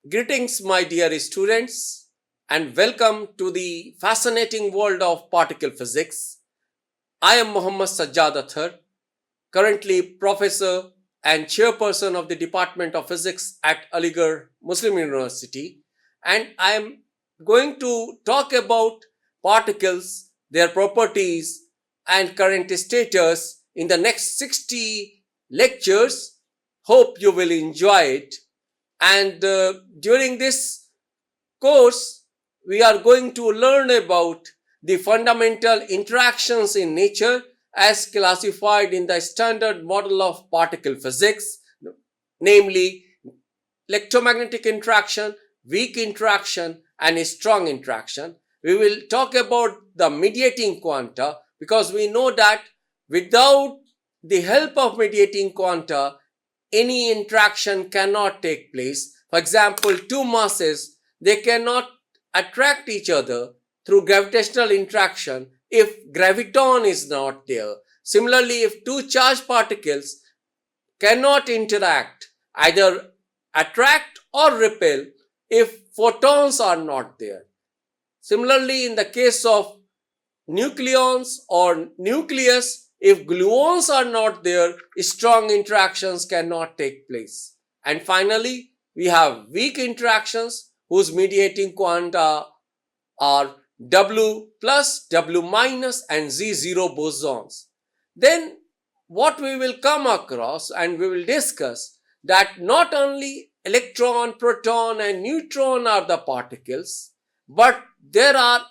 Greetings, my dear students, and welcome to the fascinating world of particle physics. I am Muhammad Sajjad Athar, currently professor and chairperson of the Department of Physics at Aligarh Muslim University, and I am going to talk about particles, their properties, and current status in the next 60 lectures. Hope you will enjoy it. And during this course, we are going to learn about the fundamental interactions in nature as classified in the standard model of particle physics, namely electromagnetic interaction, weak interaction, and strong interaction. We will talk about the mediating quanta because we know that without the help of mediating quanta, any interaction cannot take place. For example, two masses, they cannot attract each other through gravitational interaction if graviton is not there. Similarly, if two charged particles cannot interact, either attract or repel, if photons are not there. Similarly, in the case of nucleons or nucleus, if gluons are not there, strong interactions cannot take place. And finally, we have weak interactions whose mediating quanta are W plus, W minus, and Z0 bosons. Then what we will come across and we will discuss that not only electron, proton, and neutron are the particles, but there are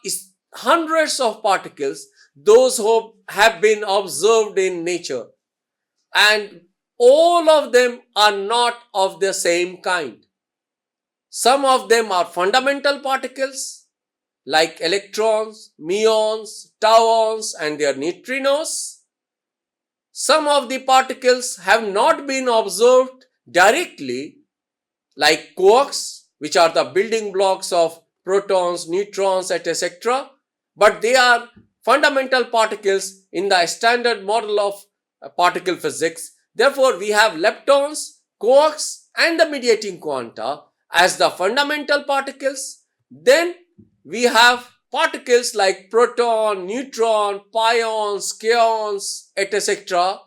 hundreds of particles, those who have been observed in nature, and all of them are not of the same kind. Some of them are fundamental particles like electrons, muons, tauons, and their neutrinos. Some of the particles have not been observed directly like quarks, which are the building blocks of protons, neutrons, etc. But they are fundamental particles in the standard model of particle physics. Therefore, we have leptons, quarks, and the mediating quanta as the fundamental particles. Then we have particles like proton, neutron, pions, kaons, etc.,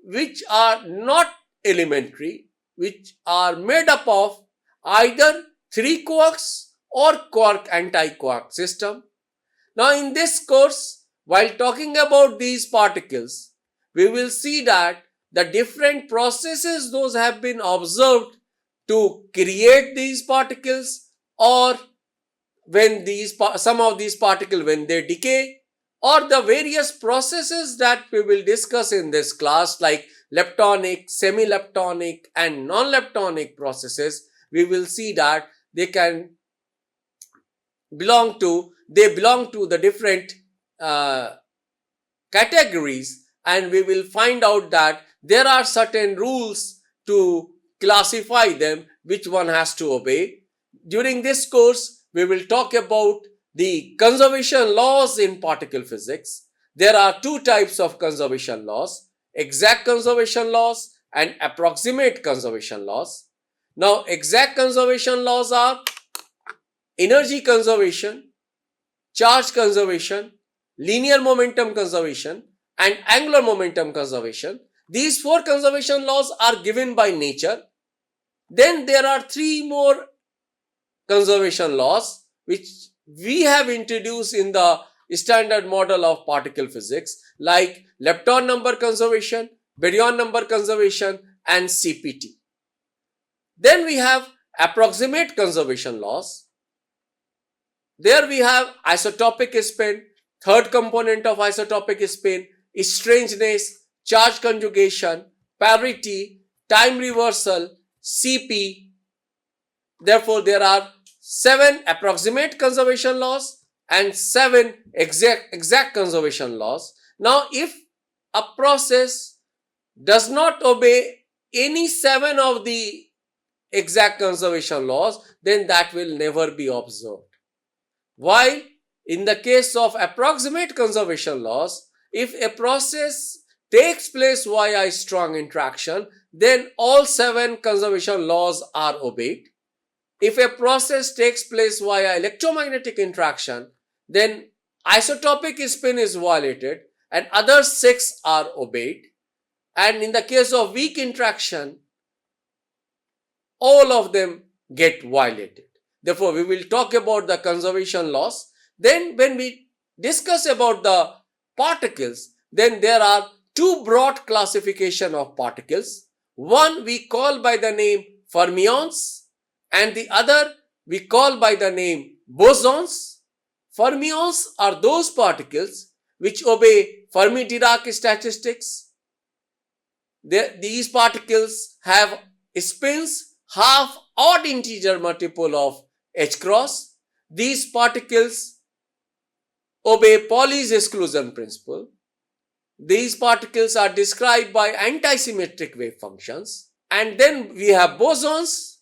which are not elementary, which are made up of either three quarks or quark anti-quark system. Now, in this course, while talking about these particles, we will see that the different processes those have been observed to create these particles, or when some of these particles when they decay, or the various processes that we will discuss in this class like leptonic, semi-leptonic, and non-leptonic processes. We will see that they belong to the different categories, and we will find out that there are certain rules to classify them which one has to obey. During this course, we will talk about the conservation laws in particle physics. There are two types of conservation laws: exact conservation laws and approximate conservation laws. Now, exact conservation laws are energy conservation, charge conservation, linear momentum conservation, and angular momentum conservation. These four conservation laws are given by nature. Then there are three more conservation laws which we have introduced in the standard model of particle physics, like lepton number conservation, baryon number conservation, and CPT. Then we have approximate conservation laws. There we have isotopic spin, third component of isotopic spin, strangeness, charge conjugation, parity, time reversal, CP. Therefore, there are 7 approximate conservation laws and 7 exact conservation laws. Now, if a process does not obey any 7 of the exact conservation laws, then that will never be observed. While in the case of approximate conservation laws, if a process takes place via strong interaction, then all 7 conservation laws are obeyed. if a process takes place via electromagnetic interaction, then isotopic spin is violated and other six are obeyed. And in the case of weak interaction, all of them get violated. Therefore, we will talk about the conservation laws. Then when we discuss about the particles, then there are two broad classification of particles. One we call by the name fermions and the other we call by the name bosons. Fermions are those particles which obey Fermi-Dirac statistics. These particles have spins half odd integer multiple of h cross. These particles obey Pauli's exclusion principle. These particles are described by antisymmetric wave functions. And then we have bosons.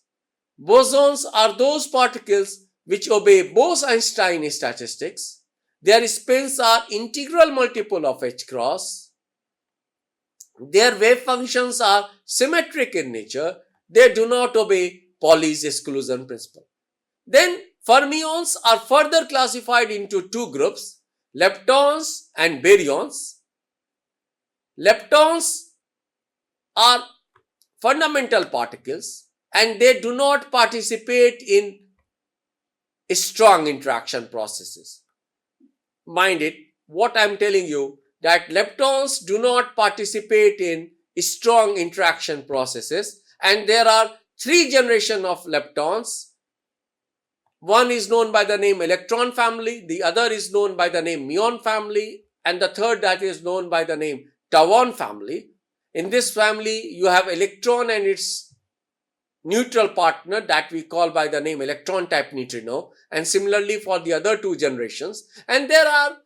Bosons are those particles which obey Bose-Einstein statistics. Their spins are integral multiple of h cross. Their wave functions are symmetric in nature. They do not obey Pauli's exclusion principle. Then fermions are further classified into two groups, leptons and baryons. Leptons are fundamental particles and they do not participate in strong interaction processes. Mind it, what I am telling you, that leptons do not participate in strong interaction processes, and there are three generations of leptons. One is known by the name electron family, the other is known by the name muon family, and the third that is known by the name tauon family. In this family, you have electron and its neutral partner that we call by the name electron type neutrino, and similarly for the other two generations. And there are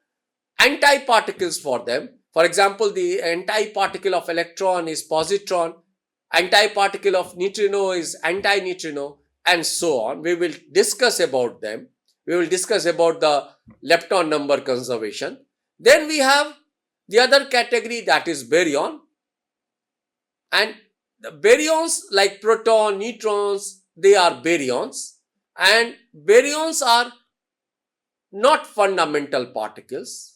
antiparticles for them. For example, the antiparticle of electron is positron, antiparticle of neutrino is antineutrino, and so on. We will discuss about them. We will discuss about the lepton number conservation. Then we have the other category, that is baryon. And the baryons, like proton, neutrons, they are baryons. And baryons are not fundamental particles.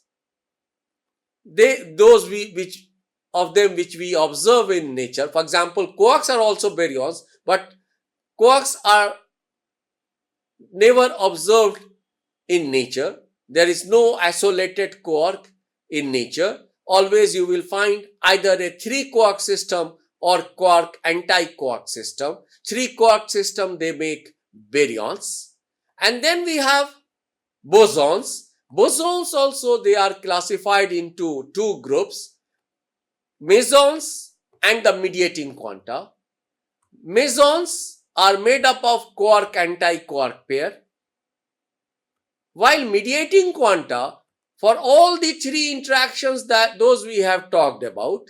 Those which we observe in nature. For example, quarks are also baryons, but quarks are never observed in nature. There is no isolated quark in nature. Always you will find either a 3-quark system or quark anti-quark system. 3-quark system, they make baryons. And then we have bosons. Bosons also, they are classified into two groups, mesons and the mediating quanta. Mesons are made up of quark anti-quark pair, while mediating quanta, for all the three interactions that those we have talked about,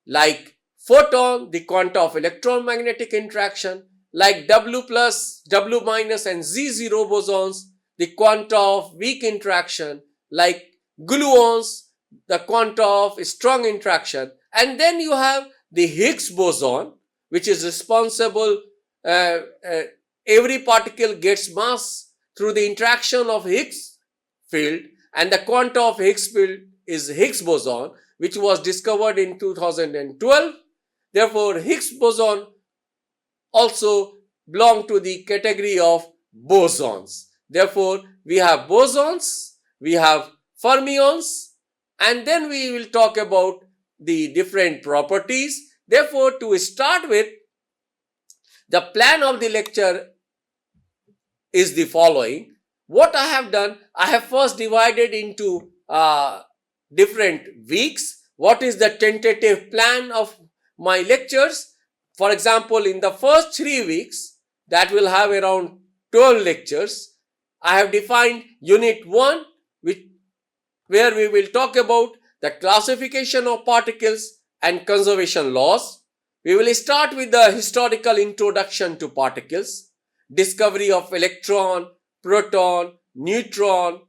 like photon, the quanta of electromagnetic interaction, like W plus, W minus and Z0 bosons, the quanta of weak interaction, like gluons, the quanta of strong interaction. And then you have the Higgs boson, which is responsible, every particle gets mass through the interaction of Higgs field, and the quanta of Higgs field is Higgs boson, which was discovered in 2012. Therefore, Higgs boson also belong to the category of bosons. Therefore, we have bosons, we have fermions, and then we will talk about the different properties. Therefore, to start with, the plan of the lecture is the following. What I have done, I have first divided into different weeks. What is the tentative plan of my lectures? For example, in the first 3 weeks, that will have around 12 lectures, I have defined unit 1, where we will talk about the classification of particles and conservation laws. We will start with the historical introduction to particles, discovery of electron, proton, neutron,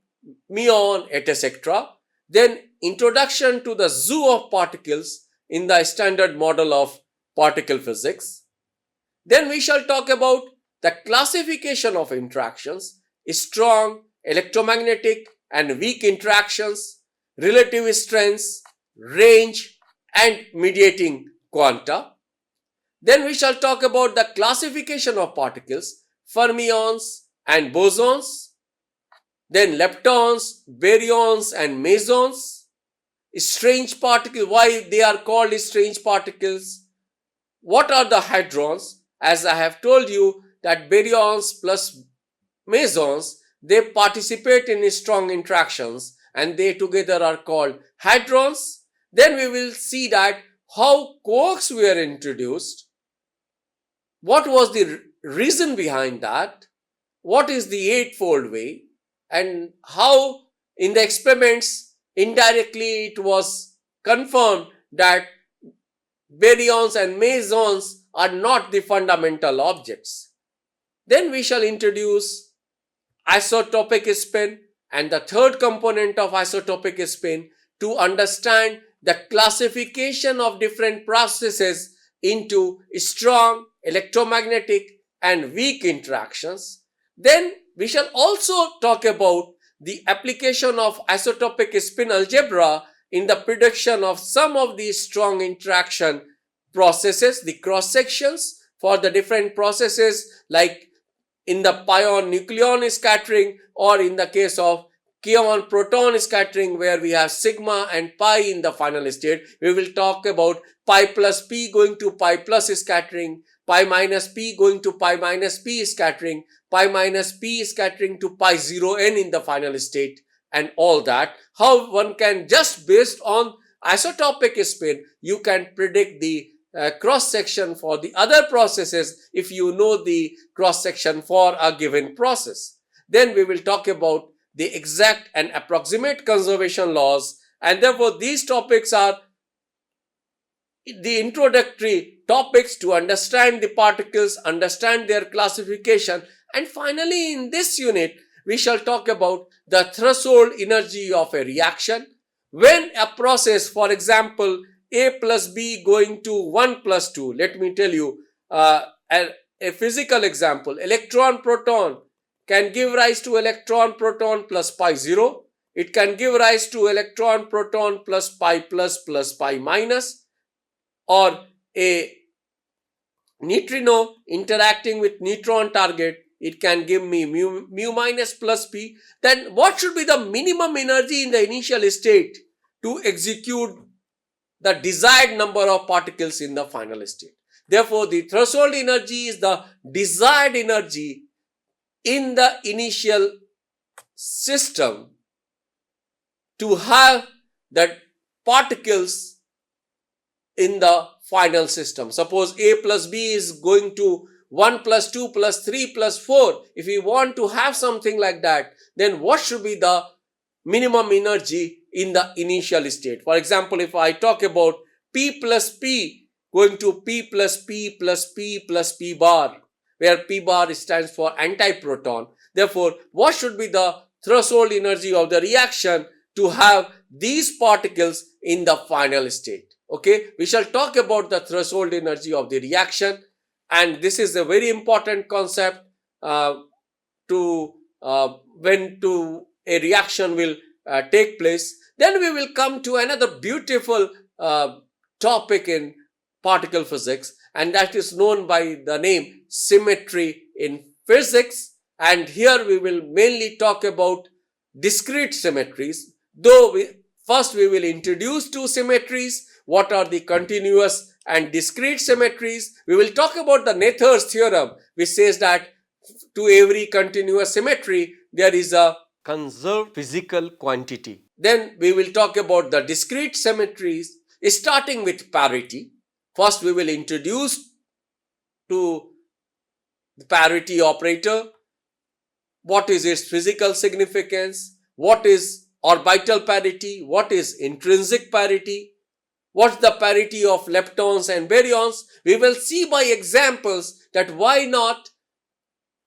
muon, etc. Then introduction to the zoo of particles in the standard model of particle physics. Then we shall talk about the classification of interactions, strong, electromagnetic and weak interactions, relative strengths, range and mediating quanta. Then we shall talk about the classification of particles, fermions and bosons, then leptons, baryons and mesons, strange particles, why they are called strange particles, what are the hadrons. As I have told you that baryons plus mesons, they participate in strong interactions and they together are called hadrons. Then we will see that how quarks were introduced, what was the reason behind that, what is the eightfold way, and how in the experiments indirectly it was confirmed that baryons and mesons are not the fundamental objects. Then we shall introduce isotopic spin and the third component of isotopic spin to understand the classification of different processes into strong, electromagnetic and weak interactions. Then we shall also talk about the application of isotopic spin algebra in the prediction of some of these strong interaction processes, the cross sections for the different processes like in the pion nucleon scattering or in the case of kaon proton scattering where we have sigma and pi in the final state. We will talk about pi plus p going to pi plus scattering, pi minus p going to pi minus p scattering, pi minus p scattering to pi 0 n in the final state and all that. How one can just based on isotopic spin, you can predict the cross section for the other processes if you know the cross section for a given process. Then we will talk about the exact and approximate conservation laws, and therefore these topics are the introductory topics to understand the particles, understand their classification, and finally in this unit we shall talk about the threshold energy of a reaction. When a process, for example, A plus B going to 1 plus 2, let me tell you a physical example, electron-proton can give rise to electron-proton plus pi 0. It can give rise to electron-proton plus pi minus, or a neutrino interacting with neutron target, it can give me mu minus plus p. Then what should be the minimum energy in the initial state to execute the desired number of particles in the final state? Therefore, the threshold energy is the desired energy in the initial system to have the particles in the final system. Suppose A plus B is going to 1 plus 2 plus 3 plus 4. If we want to have something like that, then what should be the minimum energy in the initial state? For example, if I talk about P plus P going to P plus P plus P plus P bar, where P bar stands for antiproton. Therefore, what should be the threshold energy of the reaction to have these particles in the final state? Okay, we shall talk about the threshold energy of the reaction, and this is a very important concept to when a reaction will take place. Then we will come to another beautiful topic in particle physics, and that is known by the name symmetry in physics. And here we will mainly talk about discrete symmetries, though first we will introduce two symmetries. What are the continuous and discrete symmetries? We will talk about the Noether's theorem, which says that to every continuous symmetry there is a conserved physical quantity. Then we will talk about the discrete symmetries, starting with parity. First we will introduce to the parity operator, what is its physical significance, what is orbital parity, what is intrinsic parity, what's the parity of leptons and baryons. We will see by examples that why not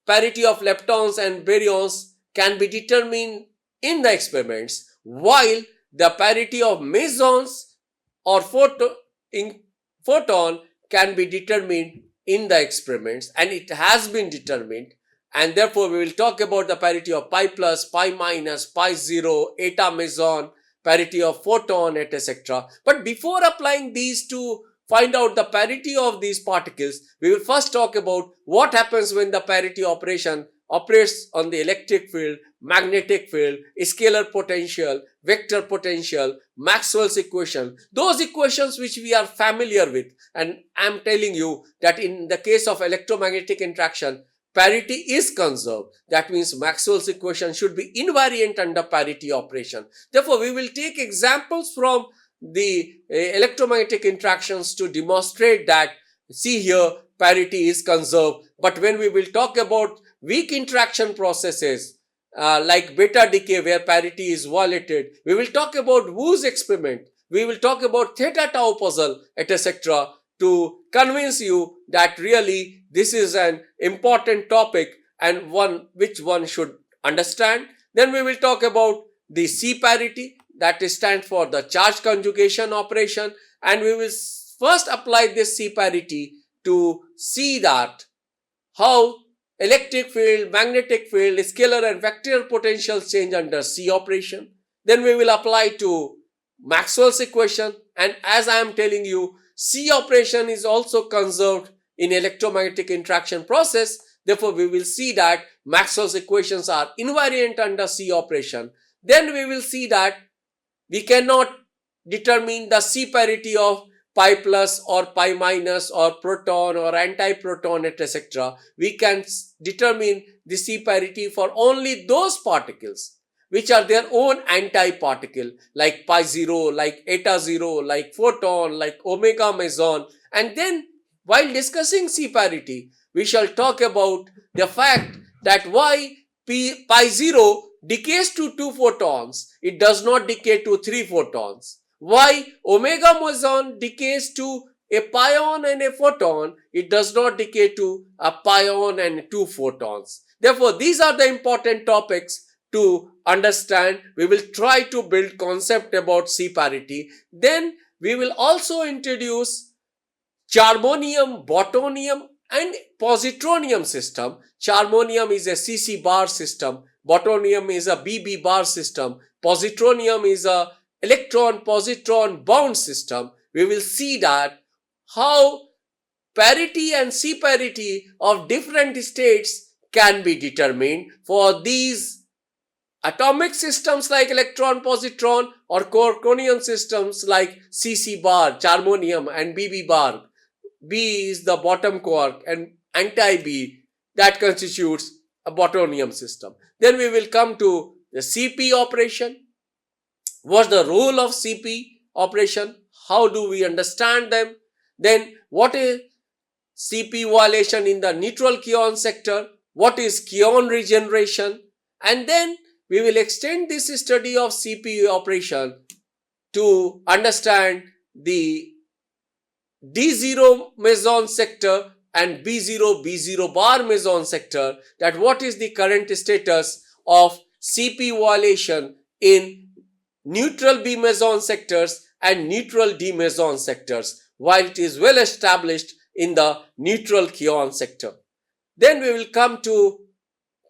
parity of leptons and baryons can be determined in the experiments, while the parity of mesons or photon can be determined in the experiments, and it has been determined. And therefore, we will talk about the parity of pi plus, pi minus, pi zero, eta meson, parity of photon, etc. But before applying these to find out the parity of these particles, we will first talk about what happens when the parity operation operates on the electric field, magnetic field, scalar potential, vector potential, Maxwell's equation, those equations which we are familiar with. And I am telling you that in the case of electromagnetic interaction, parity is conserved. That means Maxwell's equation should be invariant under parity operation. Therefore, we will take examples from the electromagnetic interactions to demonstrate that, see here, parity is conserved. But when we will talk about weak interaction processes like beta decay where parity is violated, we will talk about Wu's experiment, we will talk about theta tau puzzle, etc. to convince you that really this is an important topic and one which one should understand. Then we will talk about the C parity, that stands for the charge conjugation operation, and we will first apply this C parity to see that how electric field, magnetic field, scalar and vector potentials change under C operation. Then we will apply to Maxwell's equation, and as I am telling you, C operation is also conserved in electromagnetic interaction process. Therefore, we will see that Maxwell's equations are invariant under C operation. Then we will see that we cannot determine the C parity of pi plus or pi minus or proton or antiproton, etc. We can determine the C parity for only those particles which are their own anti-particle, like pi zero, like eta zero, like photon, like omega meson. And then while discussing C parity, we shall talk about the fact that why pi zero decays to 2 photons, it does not decay to 3 photons. Why omega meson decays to a pion and a photon, it does not decay to a pion and 2 photons. Therefore, these are the important topics to understand. We will try to build concept about C parity. Then we will also introduce charmonium, botonium and positronium system. Charmonium is a CC bar system. Botonium is a BB bar system. Positronium is a electron-positron bound system. We will see that how parity and C parity of different states can be determined for these atomic systems like electron-positron or quarkonium systems like CC bar, charmonium and BB bar. B is the bottom quark and anti-B, that constitutes a botonium system. Then we will come to the CP operation. What's the role of CP operation? How do we understand them? Then what is CP violation in the neutral kaon sector? What is kaon regeneration? And then we will extend this study of CP operation to understand the D0 meson sector and B0 bar meson sector, that what is the current status of CP violation in neutral B meson sectors and neutral D meson sectors, while it is well established in the neutral kaon sector. Then we will come to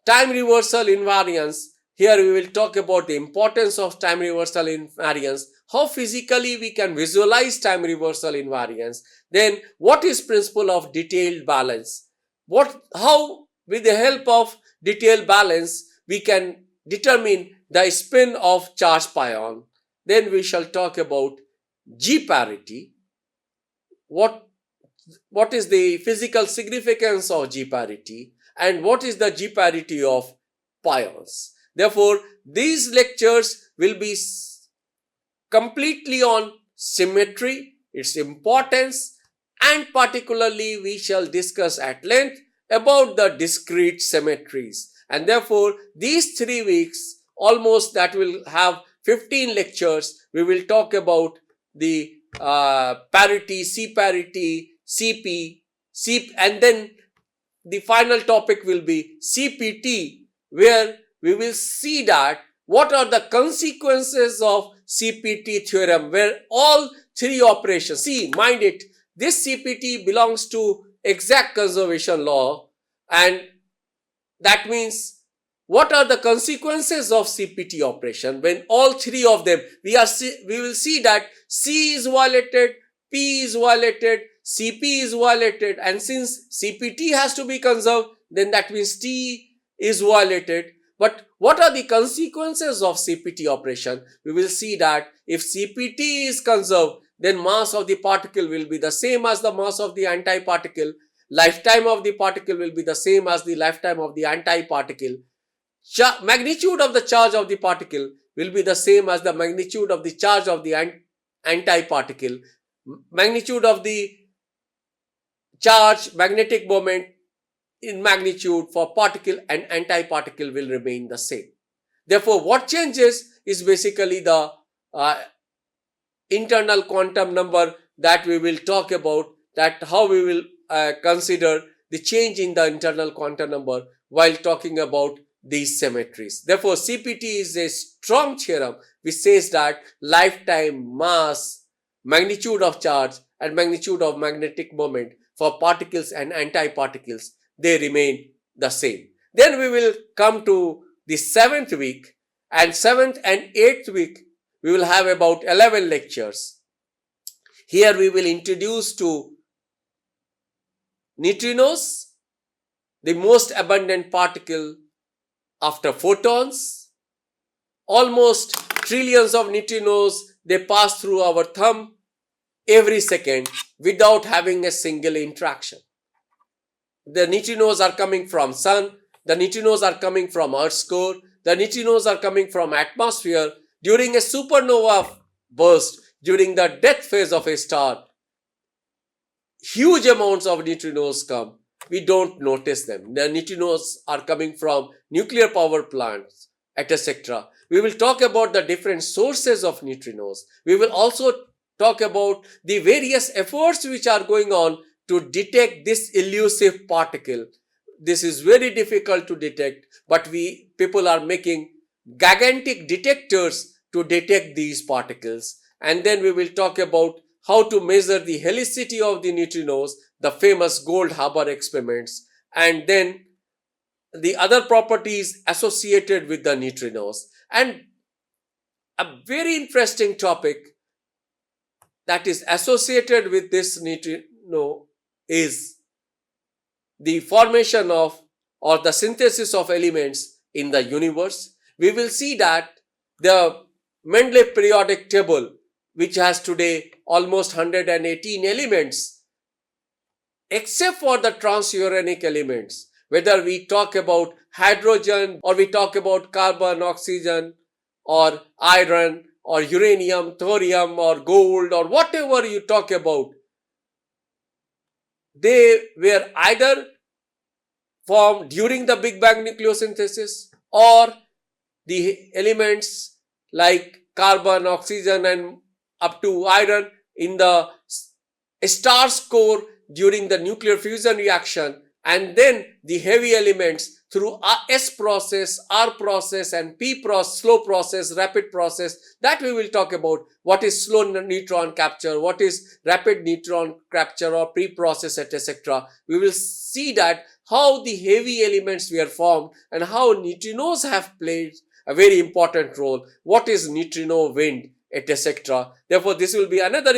time reversal invariance. Here we will talk about the importance of time reversal invariance, how physically we can visualize time reversal invariance. Then what is principle of detailed balance? How with the help of detailed balance we can determine the spin of charged pion. Then we shall talk about G parity. What is the physical significance of G parity and what is the G parity of pions? Therefore, these lectures will be completely on symmetry, its importance, and particularly we shall discuss at length about the discrete symmetries. And therefore, these 3 weeks, almost that will have 15 lectures. We will talk about the parity, C parity, CP, and then the final topic will be CPT, where we will see that what are the consequences of CPT theorem, where all 3 operations, see, mind it, this CPT belongs to exact conservation law, and that means what are the consequences of CPT operation when all three of them, we will see that C is violated, P is violated, CP is violated, and since CPT has to be conserved, then that means T is violated. But what are the consequences of CPT operation? We will see that if CPT is conserved, then mass of the particle will be the same as the mass of the antiparticle. Lifetime of the particle will be the same as the lifetime of the antiparticle. Magnitude of the charge of the particle will be the same as the magnitude of the charge of the antiparticle. Magnitude of the charge, magnetic moment in magnitude for particle and antiparticle will remain the same. Therefore, what changes is basically the internal quantum number that we will talk about, that how we will consider the change in the internal quantum number while talking about these symmetries. Therefore, CPT is a strong theorem which says that lifetime, mass, magnitude of charge and magnitude of magnetic moment for particles and antiparticles, they remain the same. Then we will come to the 7th week, and 7th and 8th week we will have about 11 lectures. Here we will introduce to neutrinos, the most abundant particle after photons. Almost trillions of neutrinos, they pass through our thumb every second without having a single interaction. The neutrinos are coming from sun, the neutrinos are coming from Earth's core, the neutrinos are coming from atmosphere. During a supernova burst, during the death phase of a star, huge amounts of neutrinos come. We don't notice them. The neutrinos are coming from nuclear power plants, etc. We will talk about the different sources of neutrinos. We will also talk about the various efforts which are going on to detect this elusive particle. This is very difficult to detect, but people are making gigantic detectors to detect these particles. And then we will talk about how to measure the helicity of the neutrinos, the famous Gold Harbor experiments, and then the other properties associated with the neutrinos. And a very interesting topic that is associated with this neutrino is the formation of or the synthesis of elements in the universe. We will see that the Mendeleev periodic table, which has today almost 118 elements, except for the transuranic elements, whether we talk about hydrogen or we talk about carbon, oxygen or iron or uranium, thorium or gold or whatever you talk about, they were either formed during the Big Bang nucleosynthesis, or the elements like carbon, oxygen and up to iron in the star's core during the nuclear fusion reaction, and then the heavy elements through S process, R process and P process, slow process, rapid process, that we will talk about. What is slow neutron capture, what is rapid neutron capture or pre-process, etc. We will see that how the heavy elements were formed and how neutrinos have played a very important role. What is neutrino wind, etc. Therefore, this will be another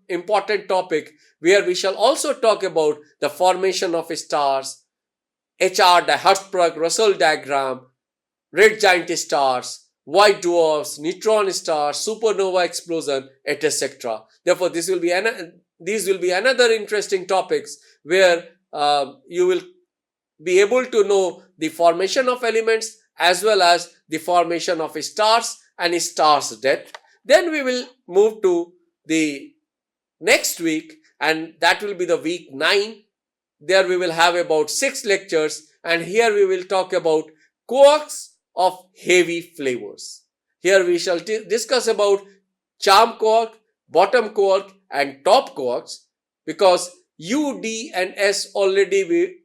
important topic where we shall also talk about the formation of stars, HR, the Hertzsprung-Russell diagram, red giant stars, white dwarfs, neutron stars, supernova explosion, etc. Therefore, these will be another interesting topics where you will be able to know the formation of elements as well as the formation of stars and stars' death. Then we will move to the next week, and that will be the week 9. There we will have about 6 lectures, and here we will talk about quarks of heavy flavors. Here we shall discuss about charm quark, bottom quark and top quarks, because U, D and S already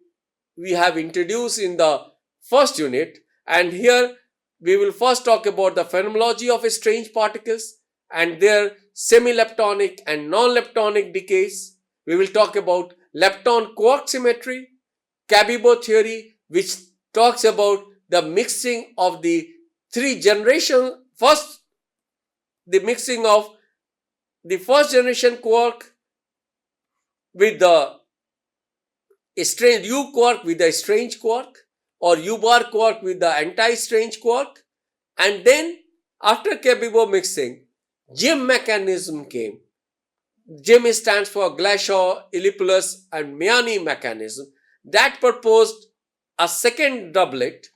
we have introduced in the first unit, and here we will first talk about the phenomenology of strange particles and their semi-leptonic and non-leptonic decays. We will talk about lepton quark symmetry, Cabibbo theory, which talks about the mixing of the three generations. First, the mixing of the first generation quark with the strange U quark with the strange quark, or U bar quark with the anti-strange quark, and then after Cabibbo mixing, JIM mechanism came. JIM stands for Glashow, Illipulus and Miani mechanism that proposed a second doublet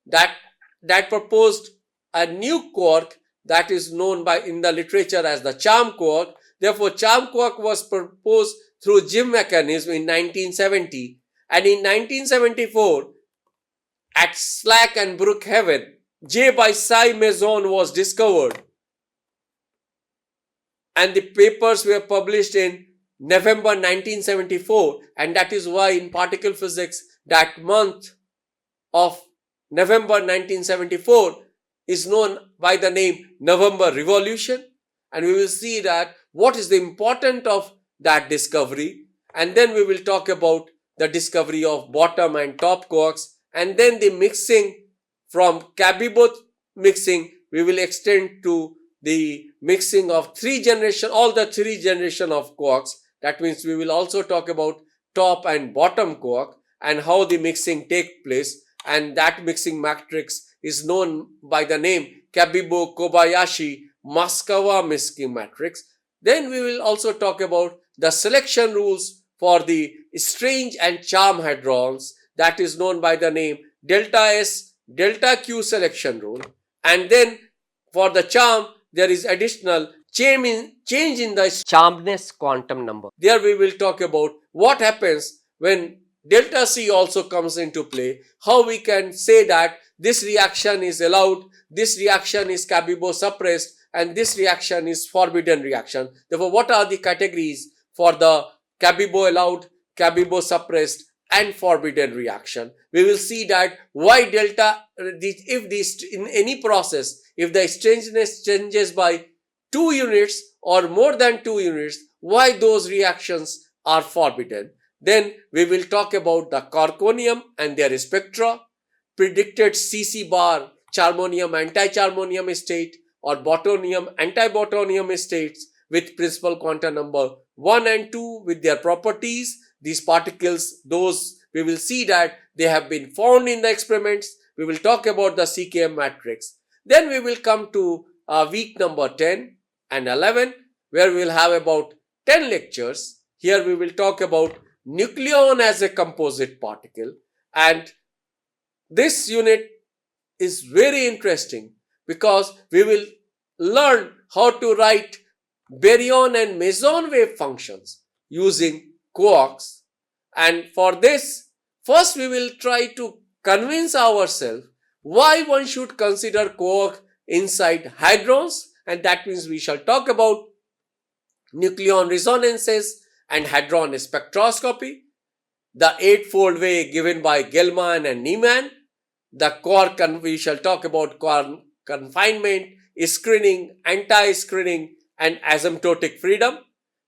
that proposed a new quark that is known by in the literature as the charm quark. Therefore, charm quark was proposed through JIM mechanism in 1970, and in 1974 at Slack and Brookhaven, J by Psi meson was discovered, and the papers were published in November 1974, and that is why in particle physics that month of November 1974 is known by the name November Revolution. And we will see that what is the importance of that discovery, and then we will talk about the discovery of bottom and top quarks, and then the mixing from Cabibbo mixing we will extend to the mixing of all the three generation of quarks. That means we will also talk about top and bottom quark and how the mixing take place, and that mixing matrix is known by the name Cabibbo-Kobayashi-Maskawa mixing matrix. Then we will also talk about the selection rules for the strange and charm hadrons, that is known by the name delta S delta Q selection rule. And then for the charm there is additional change in the charmness quantum number. There we will talk about what happens when delta C also comes into play, how we can say that this reaction is allowed, this reaction is Cabibbo suppressed, and this reaction is forbidden reaction. Therefore, what are the categories for the Cabibbo allowed, Cabibbo suppressed and forbidden reaction? We will see that why delta, in any process, if the strangeness changes by 2 units or more than 2 units, why those reactions are forbidden. Then we will talk about the corkonium and their spectra, predicted CC bar charmonium anti-charmonium state or botonium anti-botonium states with principal quantum number 1 and 2 with their properties. These particles, those we will see that they have been found in the experiments. We will talk about the CKM matrix. Then we will come to week number 10 and 11, where we will have about 10 lectures. Here we will talk about nucleon as a composite particle, and this unit is very interesting because we will learn how to write baryon and meson wave functions using quarks. And for this, first we will try to convince ourselves why one should consider quark inside hadrons, and that means we shall talk about nucleon resonances and hadron spectroscopy, the eightfold way given by Gell-Mann and Niemann, the quark, we shall talk about quark confinement, screening, anti-screening and asymptotic freedom,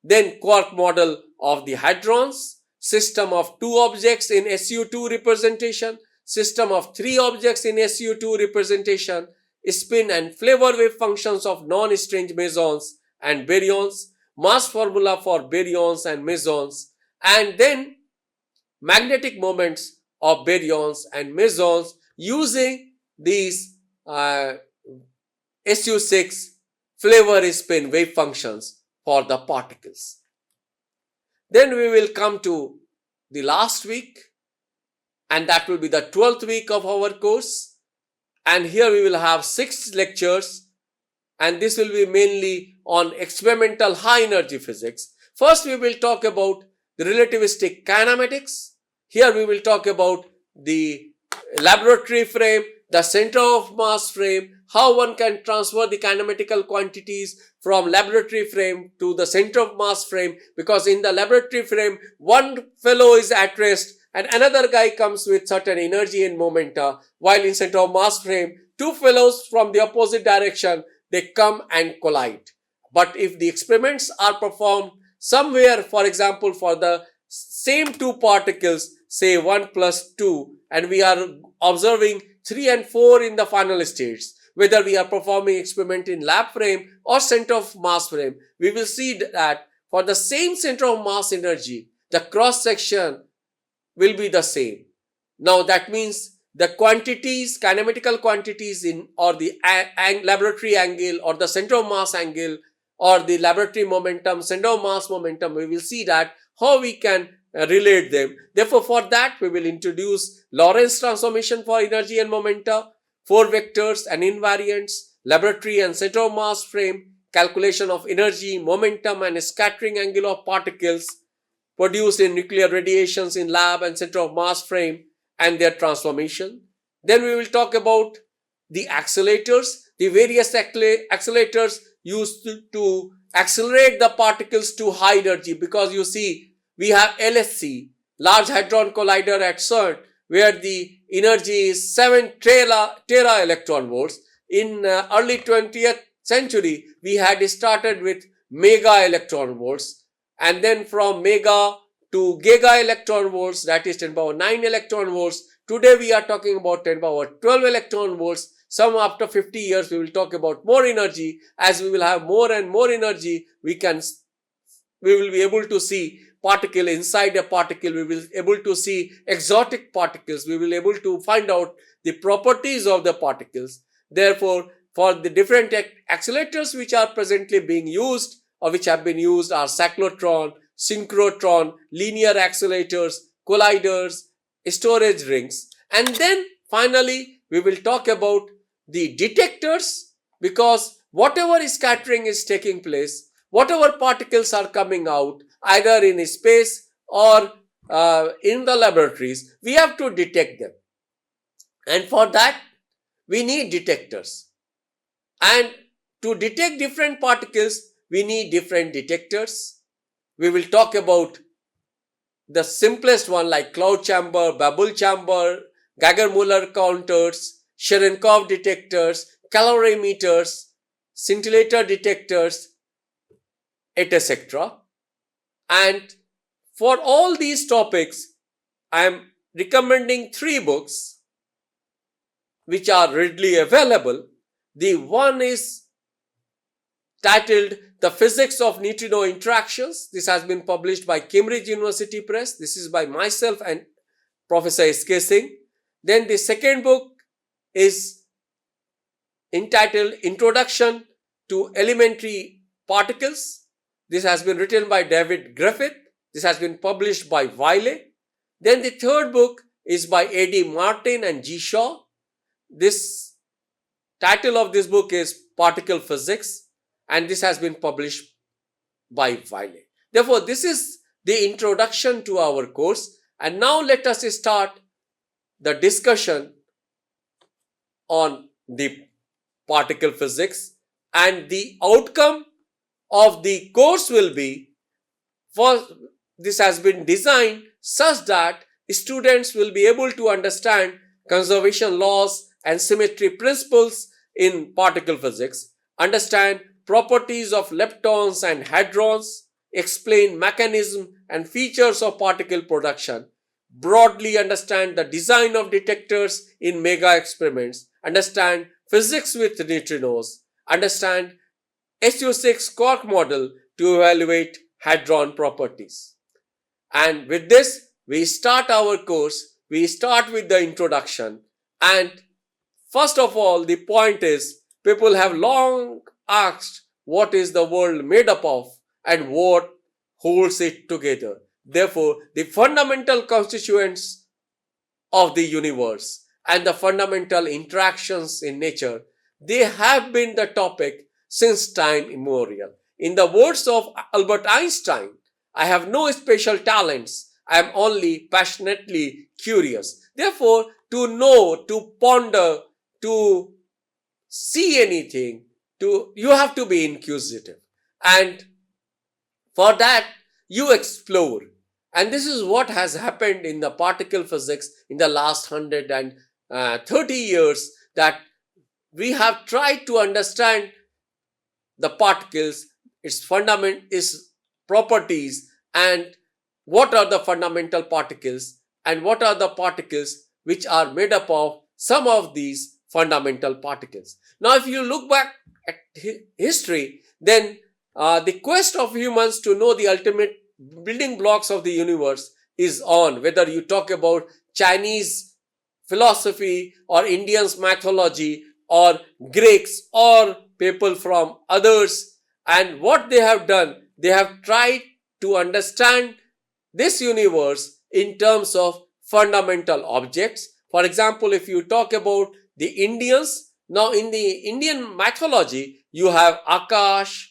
then quark model of the hadrons, system of 2 objects in SU2 representation, system of 3 objects in SU2 representation, spin and flavor wave functions of non-strange mesons and baryons, mass formula for baryons and mesons, and then magnetic moments of baryons and mesons using these SU6 flavor spin wave functions for the particles. Then we will come to the last week, and that will be the 12th week of our course, and here we will have 6 lectures, and this will be mainly on experimental high energy physics. First we will talk about the relativistic kinematics. Here we will talk about the laboratory frame, the center of mass frame, how one can transfer the kinematical quantities from laboratory frame to the center of mass frame, because in the laboratory frame one fellow is at rest and another guy comes with certain energy and momenta, while in center of mass frame 2 fellows from the opposite direction, they come and collide. But if the experiments are performed somewhere, for example for the same two particles, say 1 plus 2, and we are observing 3 and 4 in the final states, whether we are performing experiment in lab frame or center of mass frame, we will see that for the same center of mass energy, the cross section will be the same. Now that means the quantities, kinematical quantities in or the laboratory angle or the center of mass angle or the laboratory momentum, center of mass momentum, we will see that how we can relate them. Therefore, for that we will introduce Lorentz transformation for energy and momenta, 4 vectors and invariants, laboratory and center of mass frame, calculation of energy, momentum and scattering angle of particles produced in nuclear radiations in lab and center of mass frame and their transformation. Then we will talk about the accelerators, the various accelerators used to accelerate the particles to high energy, because you see we have LHC, Large Hadron Collider at CERN, where the energy is 7 tera electron volts. In early 20th century, we had started with mega electron volts, and then from mega to giga electron volts, that is 10 power 9 electron volts. Today we are talking about 10 power 12 electron volts. Some after 50 years we will talk about more energy. As we will have more and more energy, we will be able to see particle inside a particle. We will be able to see exotic particles. We will be able to find out the properties of the particles. Therefore, for the different accelerators which are presently being used or which have been used are cyclotron, synchrotron, linear accelerators, colliders, storage rings. And then finally, we will talk about the detectors, because whatever scattering is taking place, whatever particles are coming out, either in space or in the laboratories, we have to detect them. And for that, we need detectors. And to detect different particles, we need different detectors. We will talk about the simplest one like cloud chamber, bubble chamber, Geiger-Müller counters, Cherenkov detectors, calorimeters, scintillator detectors, etc. And for all these topics, I am recommending 3 books which are readily available. The one is titled The Physics of Neutrino Interactions. This has been published by Cambridge University Press. This is by myself and Professor S.K. Singh. Then the second book is entitled Introduction to Elementary Particles. This has been written by David Griffith. This has been published by Wiley. Then the third book is by A.D. Martin and G. Shaw. This title of this book is Particle Physics, and this has been published by Wiley. Therefore, this is the introduction to our course, and now let us start the discussion on the particle physics. And the outcome of the course will be, this has been designed such that students will be able to understand conservation laws and symmetry principles in particle physics, understand properties of leptons and hadrons, explain mechanism and features of particle production, broadly understand the design of detectors in mega experiments, understand physics with neutrinos, understand SU6 quark model to evaluate hadron properties. And with this, we start our course. We start with the introduction. And first of all, the point is, people have long asked what is the world made up of and what holds it together. Therefore, the fundamental constituents of the universe and the fundamental interactions in nature, they have been the topic since time immemorial. In the words of Albert Einstein, I have no special talents. I am only passionately curious. Therefore, to know, to ponder, to see anything, you have to be inquisitive. And for that, you explore. And this is what has happened in the particle physics in the last 130 years, that we have tried to understand the particles, its fundament, its properties, and what are the fundamental particles and what are the particles which are made up of some of these fundamental particles. Now, if you look back at history, then the quest of humans to know the ultimate building blocks of the universe is on, whether you talk about Chinese philosophy or Indians mythology or Greeks or people from others. And what they have done, they have tried to understand this universe in terms of fundamental objects. For example, if you talk about the Indians, now in the Indian mythology, you have Akash,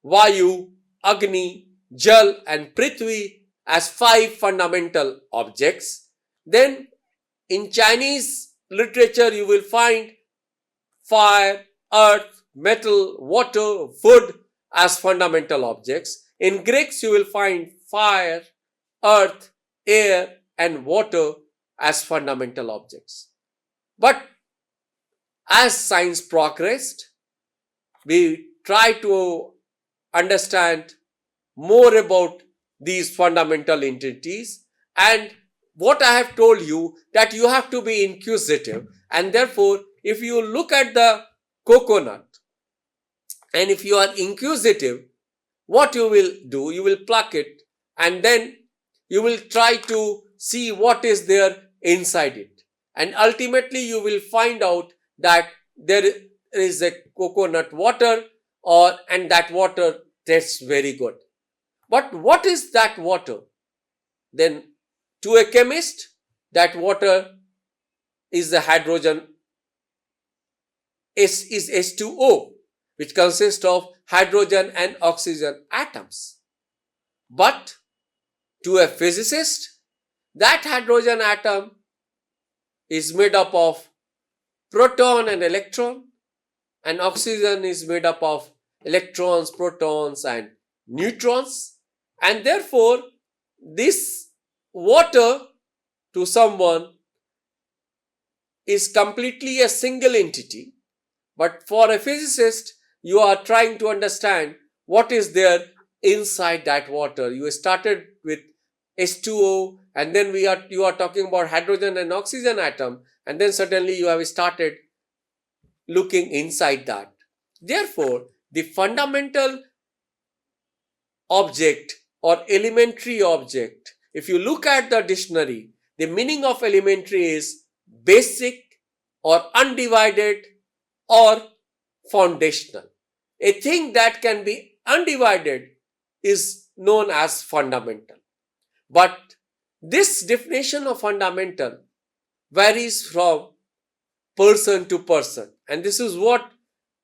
Vayu, Agni, Jal and Prithvi as 5 fundamental objects. Then in Chinese literature, you will find fire, earth, metal, water, wood as fundamental objects. In Greeks, you will find fire, earth, air and water as fundamental objects. But as science progressed, we try to understand more about these fundamental entities, and what I have told you, that you have to be inquisitive, and therefore if you look at the coconut and if you are inquisitive, what you will do, you will pluck it and then you will try to see what is there inside it, and ultimately you will find out that there is a coconut water and that water tastes very good. But what is that water? Then to a chemist, that water is the hydrogen is H2O, which consists of hydrogen and oxygen atoms. But to a physicist, that hydrogen atom is made up of proton and electron, and oxygen is made up of electrons, protons and neutrons, and therefore this water to someone is completely a single entity. But for a physicist, you are trying to understand what is there inside that water. You started with H2O and then you are talking about hydrogen and oxygen atom, and then suddenly you have started looking inside that. Therefore, the fundamental object or elementary object, if you look at the dictionary, the meaning of elementary is basic or undivided or foundational. A thing that can be undivided is known as fundamental. But this definition of fundamental varies from person to person, and this is what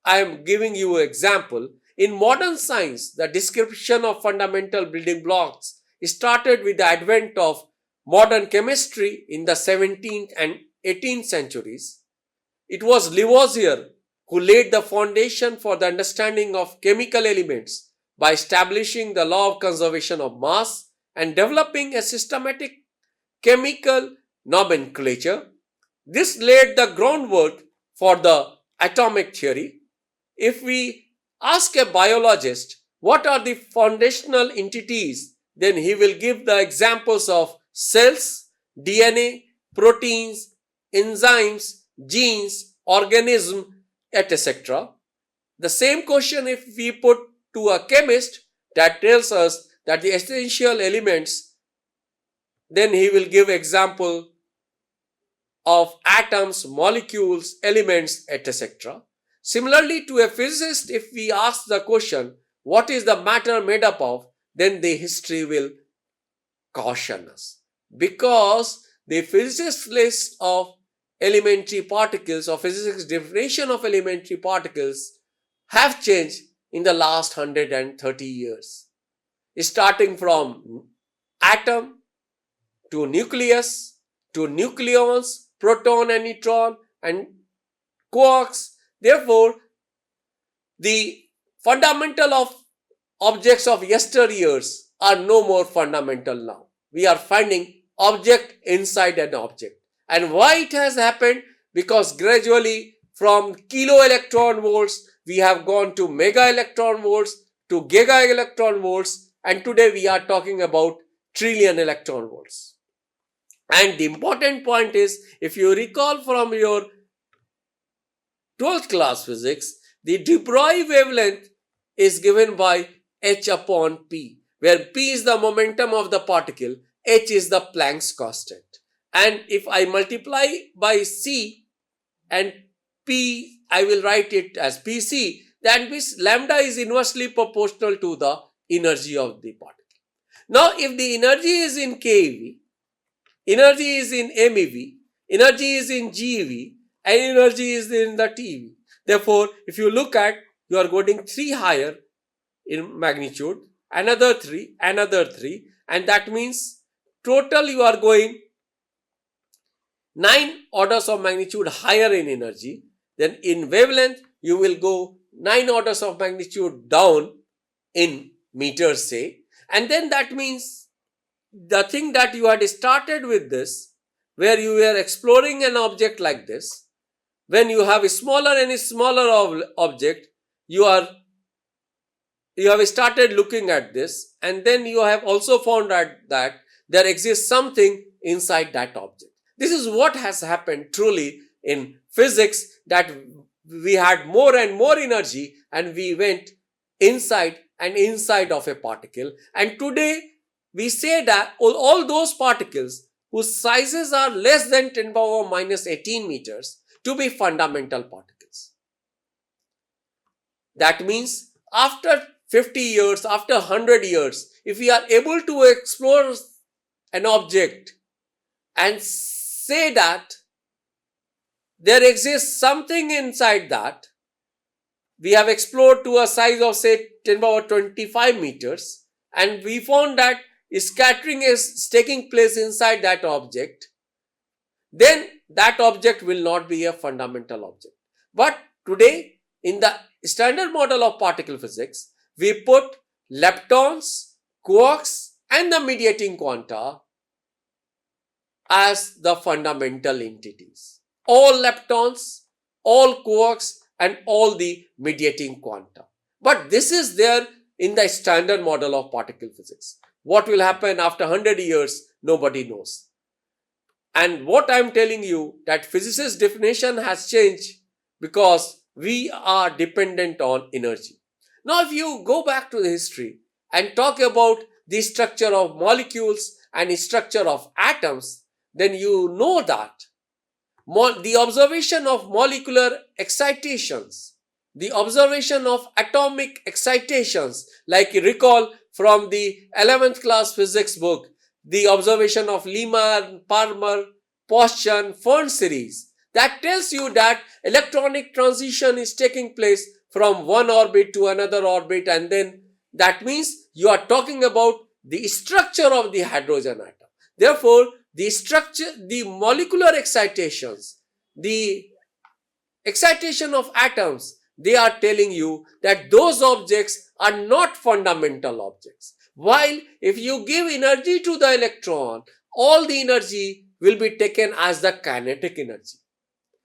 I am giving you an example. In modern science, the description of fundamental building blocks started with the advent of modern chemistry in the 17th and 18th centuries. It was Lavoisier who laid the foundation for the understanding of chemical elements by establishing the law of conservation of mass and developing a systematic chemical nomenclature. This laid the groundwork for the atomic theory. If we ask a biologist what are the foundational entities, then he will give the examples of cells, DNA, proteins, enzymes, genes, organism, etc. The same question if we put to a chemist that tells us that the essential elements, then he will give example of atoms, molecules, elements, etc. Similarly, to a physicist, if we ask the question, what is the matter made up of, then the history will caution us. Because the physicist's list of elementary particles or physics definition of elementary particles have changed in the last 130 years. Starting from atom to nucleus to nucleons, proton and neutron and quarks. Therefore, the fundamental of objects of yesteryears are no more fundamental now. We are finding object inside an object. And why it has happened? Because gradually from kilo electron volts, we have gone to mega electron volts, to giga electron volts, and today we are talking about trillion electron volts. And the important point is, if you recall from your 12th class physics, the de Broglie wavelength is given by h upon p, where p is the momentum of the particle, h is the Planck's constant. And if I multiply by c and p, I will write it as pc, that means lambda is inversely proportional to the energy of the particle. Now, if the energy is in keV, energy is in MeV, energy is in GeV, and energy is in the TeV. Therefore, if you look at, you are going 3 higher in magnitude, another 3, and that means total you are going 9 orders of magnitude higher in energy. Then in wavelength, you will go 9 orders of magnitude down in meters, say. And then that means the thing that you had started with this, where you were exploring an object like this, when you have a smaller and smaller object, you have started looking at this, and then you have also found out that there exists something inside that object. This is what has happened truly in physics, that we had more and more energy and we went inside and inside of a particle. And today we say that all those particles whose sizes are less than 10 power minus 18 meters to be fundamental particles. That means after 50 years, after 100 years, if we are able to explore an object and say that there exists something inside that, we have explored to a size of say 10 power 25 meters, and we found that scattering is taking place inside that object, then that object will not be a fundamental object. But today, in the standard model of particle physics, we put leptons, quarks, and the mediating quanta as the fundamental entities. All leptons, all quarks, and all the mediating quanta. But this is there in the standard model of particle physics. What will happen after 100 years, nobody knows. And what I am telling you, that physicists' definition has changed because we are dependent on energy. Now, if you go back to the history and talk about the structure of molecules and the structure of atoms, then you know that the observation of molecular excitations, the observation of atomic excitations, like you recall from the 11th class physics book, the observation of Lima, Palmer, Poston, Fern series, that tells you that electronic transition is taking place from one orbit to another orbit, and then that means you are talking about the structure of the hydrogen atom. Therefore, the structure, the molecular excitations, the excitation of atoms, they are telling you that those objects are not fundamental objects. While if you give energy to the electron, all the energy will be taken as the kinetic energy.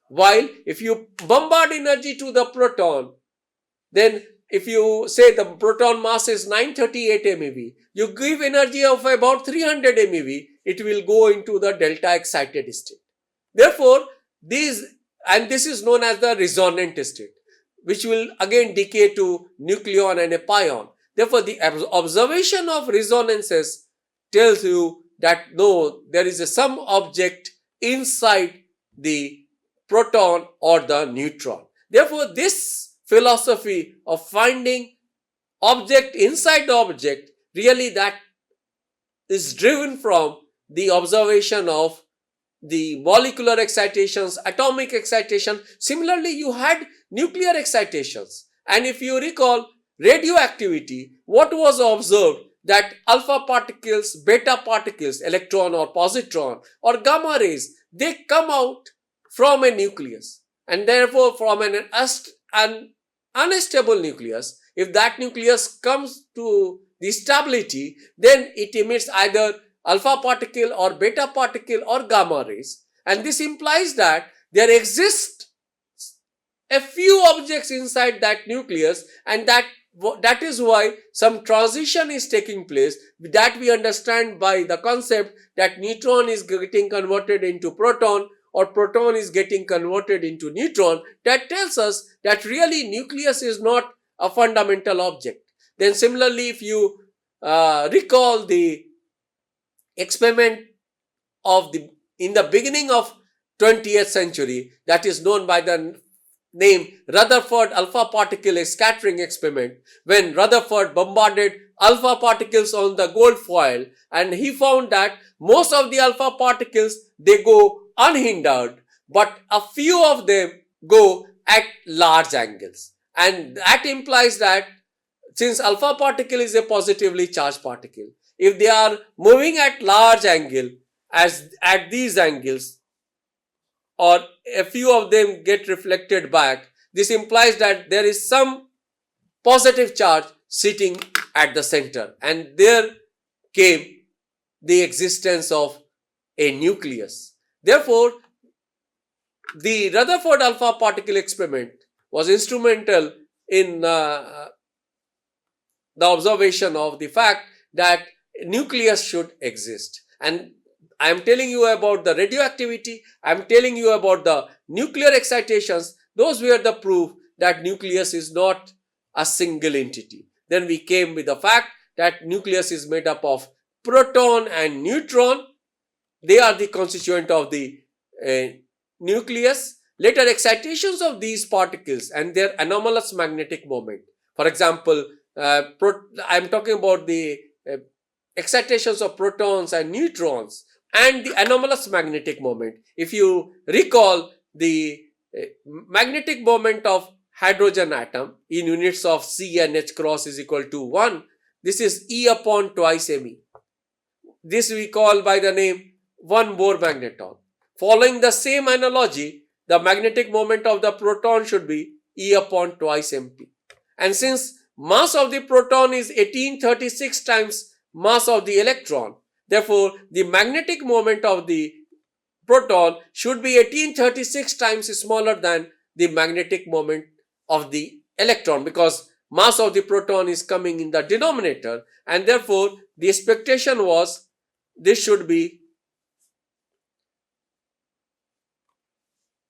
While if you bombard energy to the proton, then if you say the proton mass is 938 MeV, you give energy of about 300 MeV, it will go into the delta excited state. Therefore, this is known as the resonant state, which will again decay to nucleon and a pion. Therefore, the observation of resonances tells you that no, there is some object inside the proton or the neutron. Therefore, this philosophy of finding object inside the object, really that is driven from the observation of the molecular excitations, atomic excitation. Similarly, you had nuclear excitations. And if you recall radioactivity, what was observed? That alpha particles, beta particles, electron or positron or gamma rays, they come out from a nucleus. And therefore, from an unstable nucleus, if that nucleus comes to the stability, then it emits either alpha particle or beta particle or gamma rays. And this implies that there exist a few objects inside that nucleus, and that that is why some transition is taking place that we understand by the concept that neutron is getting converted into proton or proton is getting converted into neutron. That tells us that really nucleus is not a fundamental object. Then similarly, if you recall the experiment of in the beginning of 20th century that is known by the name Rutherford alpha particle scattering experiment, when Rutherford bombarded alpha particles on the gold foil, and he found that most of the alpha particles, they go unhindered, but a few of them go at large angles, and that implies that since alpha particle is a positively charged particle, if they are moving at large angle as at these angles, or a few of them get reflected back, this implies that there is some positive charge sitting at the center, and there came the existence of a nucleus. Therefore, the Rutherford alpha particle experiment was instrumental in the observation of the fact that nucleus should exist. And I am telling you about the radioactivity, I am telling you about the nuclear excitations. Those were the proof that nucleus is not a single entity. Then we came with the fact that nucleus is made up of proton and neutron. They are the constituent of the nucleus. Later, excitations of these particles and their anomalous magnetic moment. For example, I am talking about the excitations of protons and neutrons and the anomalous magnetic moment. If you recall, the magnetic moment of hydrogen atom in units of C and H cross is equal to 1. This is E upon twice me. This we call by the name 1 Bohr magneton. Following the same analogy, the magnetic moment of the proton should be E upon twice mp. And since mass of the proton is 1836 times mass of the electron, therefore the magnetic moment of the proton should be 1836 times smaller than the magnetic moment of the electron, because mass of the proton is coming in the denominator, and therefore the expectation was this should be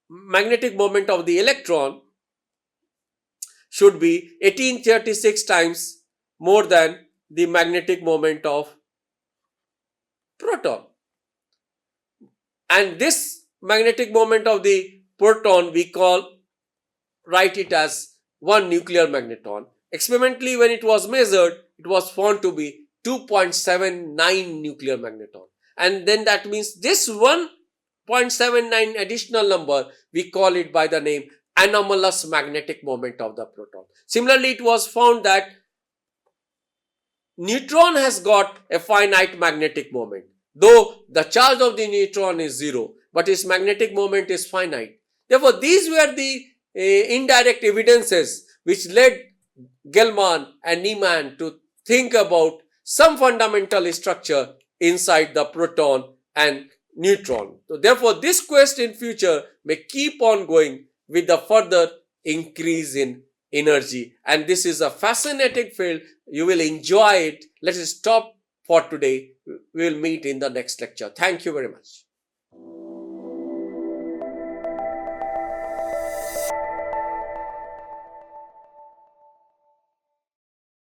magnetic moment of the electron should be 1836 times more than the magnetic moment of proton. And this magnetic moment of the proton we write it as 1 nuclear magneton. Experimentally, when it was measured, it was found to be 2.79 nuclear magneton. And then that means this 1.79 additional number, we call it by the name anomalous magnetic moment of the proton. Similarly, it was found that neutron has got a finite magnetic moment, though the charge of the neutron is 0, but its magnetic moment is finite. Therefore, these were the indirect evidences which led Gell-Mann and Niemann to think about some fundamental structure inside the proton and neutron. So therefore, this quest in future may keep on going with the further increase in energy, and this is a fascinating field. You will enjoy it. Let us stop for today. We will meet in the next lecture. Thank you very much.